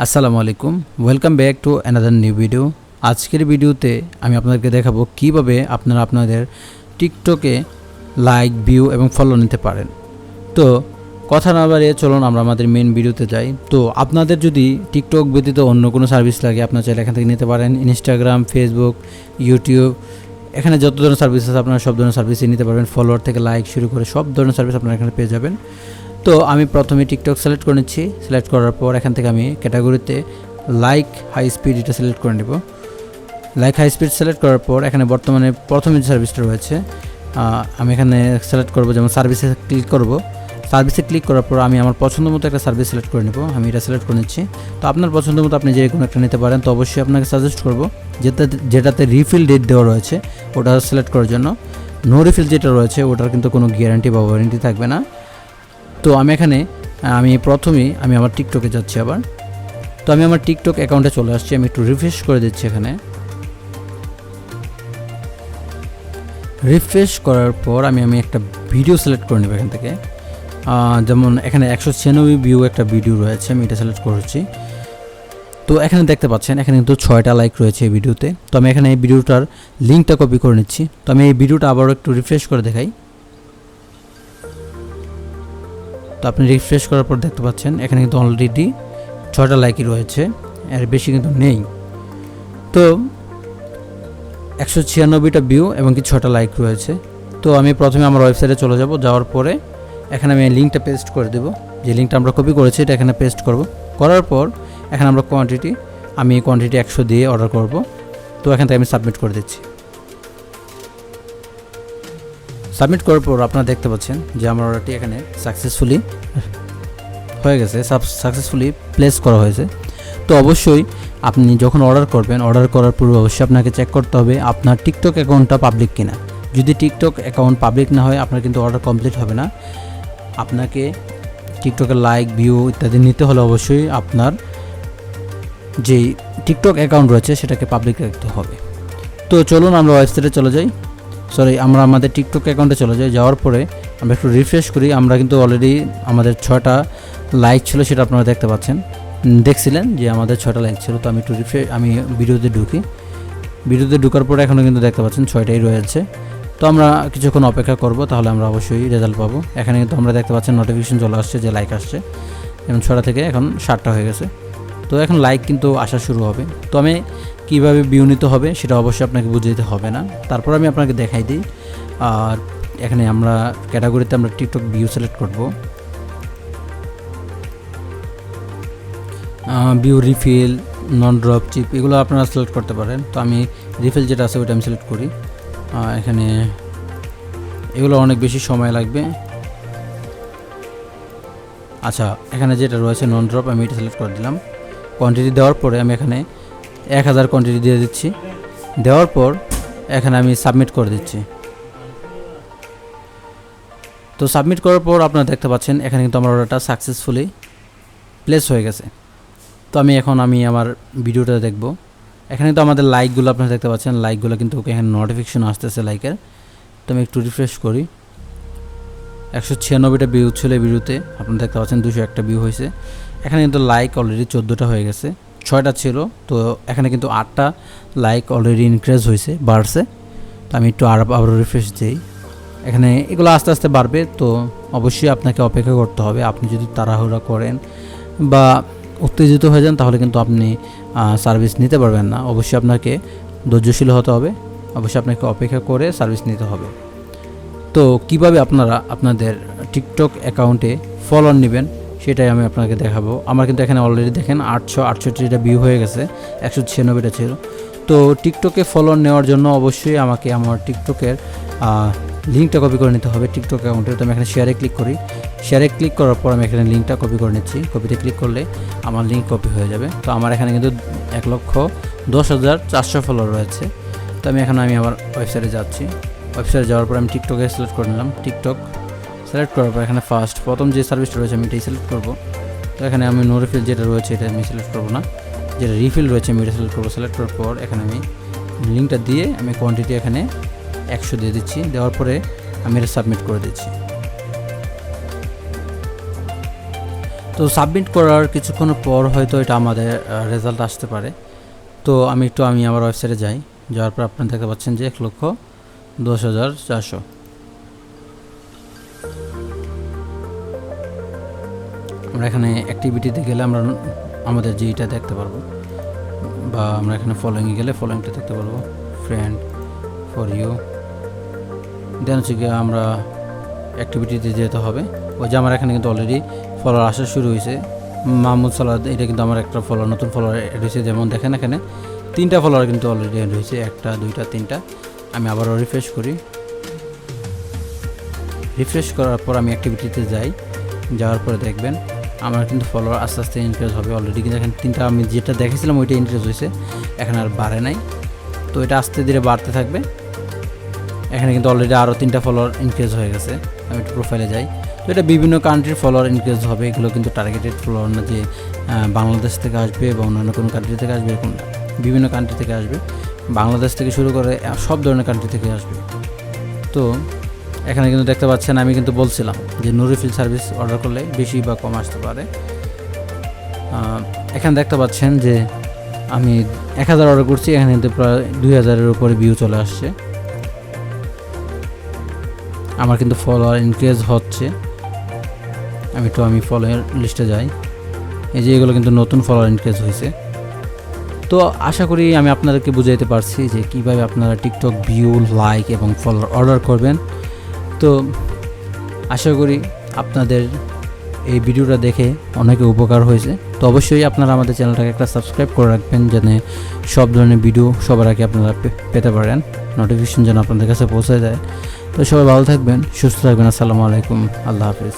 আসসালামু আলাইকুম, welcome back to another new video. আজকের ভিডিওতে আমি আপনাদেরকে দেখাবো কিভাবে আপনারা আপনাদের টিকটকে লাইক, ভিউ এবং ফলো নিতে পারেন। তো কথা না বাড়িয়ে চলুন আমরা আমাদের মেন ভিডিওতে যাই। তো আপনাদের যদি টিকটক ব্যতীত অন্য কোনো সার্ভিস লাগে আপনারা চাইলে এখান থেকে নিতে পারেন। ইনস্টাগ্রাম, ফেসবুক, ইউটিউব, এখানে যত ধরনের সার্ভিস আছে আপনারা সব ধরনের সার্ভিসই নিতে পারবেন। ফলোয়ার থেকে লাইক শুরু করে সব ধরনের সার্ভিস আপনারা এখানে পেয়ে যাবেন। তো আমি প্রথমে টিকটক সিলেক্ট করে নিচ্ছি। সিলেক্ট করার পর এখান থেকে আমি ক্যাটাগরিতে লাইক হাই স্পিড এটা সিলেক্ট করে নেব। লাইক হাই স্পিড সিলেক্ট করার পর এখানে বর্তমানে প্রথমে যে সার্ভিসটা রয়েছে আমি এখানে সিলেক্ট করব, যেমন সার্ভিসে ক্লিক করব। সার্ভিসে ক্লিক করার পর আমি আমার পছন্দ মতো একটা সার্ভিস সিলেক্ট করে নেব। আমি এটা সিলেক্ট করে নিচ্ছি। তো আপনার পছন্দ মতো আপনি যে কোনো একটা নিতে পারেন। তো অবশ্যই আপনাকে সাজেস্ট করব যেটাতে রিফিল ডেট দেওয়া রয়েছে ওটা সিলেক্ট করার জন্য। নো রিফিল যেটা রয়েছে ওটার কিন্তু কোনো গ্যারান্টি বা ওয়ারেন্টি থাকবে না। তো আমি এখানে প্রথমেই আমি আমার টিকটকে যাচ্ছি আবার। তো আমি আমার টিকটক অ্যাকাউন্টে চলে আসছি। আমি একটু রিফ্রেশ করে দিচ্ছি। এখানে রিফ্রেশ করার পর আমি একটা ভিডিও সিলেক্ট করে নেব এখান থেকে। যেমন এখানে 196 ভিউ একটা ভিডিও রয়েছে, আমি এটা সিলেক্ট করেছি। তো এখানে দেখতে পাচ্ছেন এখানে কিন্তু 6টা লাইক রয়েছে এই ভিডিওতে। তো আমি এখানে এই ভিডিওটার লিঙ্কটা কপি করে নিচ্ছি। তো আমি এই ভিডিওটা আবারও একটু রিফ্রেশ করে দেখাই। তো আপনি রিফ্রেশ করার পর দেখতে পাচ্ছেন এখানে কিন্তু অলরেডি 6টা লাইকই রয়েছে, এর বেশি কিন্তু নেই। তো 196টা ভিউ এবং কি 6টা লাইক রয়েছে। তো আমি প্রথমে আমার ওয়েবসাইটে চলে যাব। যাওয়ার পরে এখানে আমি লিঙ্কটা পেস্ট করে দেব। যে লিঙ্কটা আমরা কপি করেছি এটা এখানে পেস্ট করব। করার পর এখানে আমরা আমি কোয়ান্টিটি 100 দিয়ে অর্ডার করব। তো এখান থেকে আমি সাবমিট করে দিচ্ছি। সাবমিট করার পর আপনারা দেখতে পাচ্ছেন যে আমার অর্ডারটি এখানে সাকসেসফুলি হয়ে গেছে, সাকসেসফুলি প্লেস করা হয়েছে। তো অবশ্যই আপনি যখন অর্ডার করবেন, অর্ডার করার পূর্বে অবশ্যই আপনাকে চেক করতে হবে আপনার টিকটক অ্যাকাউন্টটা পাবলিক কিনা। যদি টিকটক অ্যাকাউন্ট পাবলিক না হয় আপনার কিন্তু অর্ডার কমপ্লিট হবে না। আপনাকে টিকটকের লাইক, ভিউ ইত্যাদি নিতে হলে অবশ্যই আপনার যেই টিকটক অ্যাকাউন্ট রয়েছে সেটাকে পাবলিক রাখতে হবে। তো চলুন আমরা ওয়েবসাইটে চলে যাই। আমরা আমাদের টিকটক অ্যাকাউন্টে চলে যাই। যাওয়ার পরে আমরা একটু রিফ্রেশ করি। আমরা কিন্তু অলরেডি আমাদের 6টা লাইক ছিল, সেটা আপনারা দেখতে পাচ্ছেন, দেখছিলেন যে আমাদের 6টা লাইক ছিল। তো আমি একটু আমি ভিডিওতে ঢুকি। ভিডিওতে ঢোকার পরে এখনও কিন্তু দেখতে পাচ্ছেন 6টাই রয়েছে। তো আমরা কিছুক্ষণ অপেক্ষা করব, তাহলে আমরা অবশ্যই রেজাল্ট পাবো। এখানে কিন্তু আমরা দেখতে পাচ্ছেন নোটিফিকেশন চলে আসছে যে লাইক আসছে। এখন 6টা থেকে এখন 7টা হয়ে গেছে। তো এখন লাইক কিন্তু আসা শুরু হবে। তো আমি কীভাবে ভিউ নিতে হবে সেটা অবশ্যই আপনাকে বুঝিয়ে দিতে হবে না। তারপর আমি আপনাকে দেখাই দিই। আর এখানে আমরা ক্যাটাগরিতে আমরা টিকটক ভিউ সিলেক্ট করব। View refill, non drop cheap এগুলো আপনারা সিলেক্ট করতে পারেন। তো আমি রিফিল যেটা আছে ওইটা আমি সিলেক্ট করি। এখানে এগুলো অনেক বেশি সময় লাগবে। আচ্ছা, এখানে যেটা রয়েছে নন ড্রপ আমি এটা সিলেক্ট করে দিলাম। কোয়ান্টিটি দেওয়ার পরে আমি এখানে 1000 কোয়ান্টিটি দিয়ে দিচ্ছি। দেওয়ার পর এখানে আমি সাবমিট করে দিচ্ছি। তো সাবমিট করার পর আপনারা দেখতে পাচ্ছেন এখানে কিন্তু আমার অর্ডারটা সাকসেসফুলি প্লেস হয়ে গেছে। তো আমি আমার ভিডিওটা দেখব। এখানে তো আমাদের লাইকগুলো আপনারা দেখতে পাচ্ছেন, লাইকগুলো কিন্তু এখানে নোটিফিকেশন আসতেছে লাইকের। তো আমি একটু রিফ্রেশ করি। 196টা ভিউ ছিল এই ভিডিওতে, আপনারা দেখতে পাচ্ছেন 201টা ভিউ হয়েছে। এখানে কিন্তু লাইক অলরেডি 14টা হয়ে গেছে, 6টা ছিল। তো এখানে কিন্তু 8টা লাইক অলরেডি ইনক্রিজ হয়েছে, বাড়ছে। তো আমি একটু আবার রিফ্রেশ দিই। এখানে এগুলো আস্তে আস্তে বাড়বে। তো অবশ্যই আপনাকে অপেক্ষা করতে হবে। আপনি যদি তাড়াহুড়া করেন বা উত্তেজিত হয়ে যান তাহলে কিন্তু আপনি সার্ভিস নিতে পারবেন না। অবশ্যই আপনাকে ধৈর্যশীল হতে হবে। অবশ্যই আপনাকে অপেক্ষা করে সার্ভিস নিতে হবে। তো কিভাবে আপনারা আপনাদের টিকটক অ্যাকাউন্টে ফলোয়ার নেবেন সেটাই আমি আপনাকে দেখাবো। আমার কিন্তু এখানে অলরেডি দেখেন 868টা ভিউ হয়ে গেছে, 196টা ছিল। তো টিকটকে ফলোয়ার নেওয়ার জন্য অবশ্যই আমাকে আমার টিকটকের লিঙ্কটা কপি করে নিতে হবে টিকটক অ্যাকাউন্টে। তো আমি এখানে শেয়ারে ক্লিক করি। শেয়ারে ক্লিক করার পর আমি এখানে লিঙ্কটা কপি করে নিচ্ছি। কপিতে ক্লিক করলে আমার লিঙ্ক কপি হয়ে যাবে। তো আমার এখানে কিন্তু 1,10,400 ফলোয়ার রয়েছে। তো আমি আমার ওয়েবসাইটে যাচ্ছি। ওয়েবসাইটে যাওয়ার পর আমি টিকটকে সিলেক্ট করে নিলাম। টিকটক সিলেক্ট করার পর এখানে প্রথম যে সার্ভিসটা রয়েছে আমি এটাই সিলেক্ট করব। তো এখানে আমি নো রিফিল যেটা রয়েছে এটা আমি সিলেক্ট করবো না, যেটা রিফিল রয়েছে আমি এটা সিলেক্ট করবো। সিলেক্ট করার পর এখানে আমি লিঙ্কটা দিয়ে আমি কোয়ান্টিটি এখানে 100 দিয়ে দিচ্ছি। দেওয়ার পরে আমি এটা সাবমিট করে দিচ্ছি। তো সাবমিট করার কিছুক্ষণ পর হয়তো এটা আমাদের রেজাল্ট আসতে পারে। তো আমি আমার ওয়েবসাইটে যাই, যাওয়ার পর আপনারা দেখতে পাচ্ছেন যে 1,10,400। আমরা এখানে অ্যাক্টিভিটিতে গেলে আমরা আমাদের যেটা দেখতে পারবো, বা আমরা এখানে ফলোয়িংয়ে গেলে ফলোয়িংটা দেখতে পারবো, ফ্রেন্ড, ফর ইউ। দেন হচ্ছে গিয়ে আমরা অ্যাক্টিভিটিতে যেতে হবে। ওই যে আমার এখানে কিন্তু অলরেডি ফলোয়ার আসা শুরু হয়েছে, মাহমুদ সালাদ, এটা কিন্তু আমার একটা ফলোয়ার, নতুন ফলোয়ার এড হয়েছে। যেমন দেখেন এখানে 3টা ফলোয়ার কিন্তু অলরেডি এড হয়েছে, 1টা 2টা 3টা। আমি আবারও রিফ্রেশ করি। রিফ্রেশ করার পর আমি অ্যাক্টিভিটিতে যাই, যাওয়ার পরে দেখবেন আমার কিন্তু ফলোয়ার আস্তে আস্তে ইনক্রিজ হবে। অলরেডি কিন্তু এখানে 3টা আমি যেটা দেখেছিলাম ওইটা ইনক্রিজ হয়েছে, এখানে আর বাড়ে নাই। তো এটা আস্তে ধীরে বাড়তে থাকবে। এখানে কিন্তু অলরেডি আরও 3টা ফলোয়ার ইনক্রিজ হয়ে গেছে। আমি একটু প্রোফাইলে যাই, তো এটা বিভিন্ন কান্ট্রির ফলোয়ার ইনক্রিজ হবে। এগুলো কিন্তু টার্গেটেড ফলোয়ার না যে বাংলাদেশ থেকে আসবে বা অন্যান্য কোনো কান্ট্রি থেকে আসবে, এরকম না। বিভিন্ন কান্ট্রি থেকে আসবে, বাংলাদেশ থেকে শুরু করে সব ধরনের কান্ট্রি থেকে আসবে। তো এখানে কিন্তু দেখতে পাচ্ছেন আমি কিন্তু বলছিলাম যে নো রিফিল সার্ভিস অর্ডার করলে বেশি বা কম আসতে পারে। এখানে দেখতে পাচ্ছেন যে আমি 1000 অর্ডার করছি, এখানে কিন্তু প্রায় 2000-এর উপরে ভিউ চলে আসছে। আমার কিন্তু ফলোয়ার ইনক্রিজ হচ্ছে। আমি ফলোয়ার লিস্টে যাই, এই যে এগুলো কিন্তু নতুন ফলোয়ার ইনক্রিজ হয়েছে। তো আশা করি আমি আপনাদেরকে বুঝাইতে পারছি যে কীভাবে আপনারা টিকটক ভিউ, লাইক এবং ফলোয়ার অর্ডার করবেন। তো আশা করি আপনাদের এই ভিডিওটা দেখে অনেকে উপকার হয়েছে। তো অবশ্যই আপনারা আমাদের চ্যানেলটাকে একটা সাবস্ক্রাইব করে রাখবেন, যেন সব ধরনের ভিডিও সবার আগে আপনারা পেতে পারেন, নোটিফিকেশন যেন আপনাদের কাছে পৌঁছে যায়। তো সবাই ভালো থাকবেন, সুস্থ থাকবেন। আসসালামু আলাইকুম, আল্লাহ হাফিজ।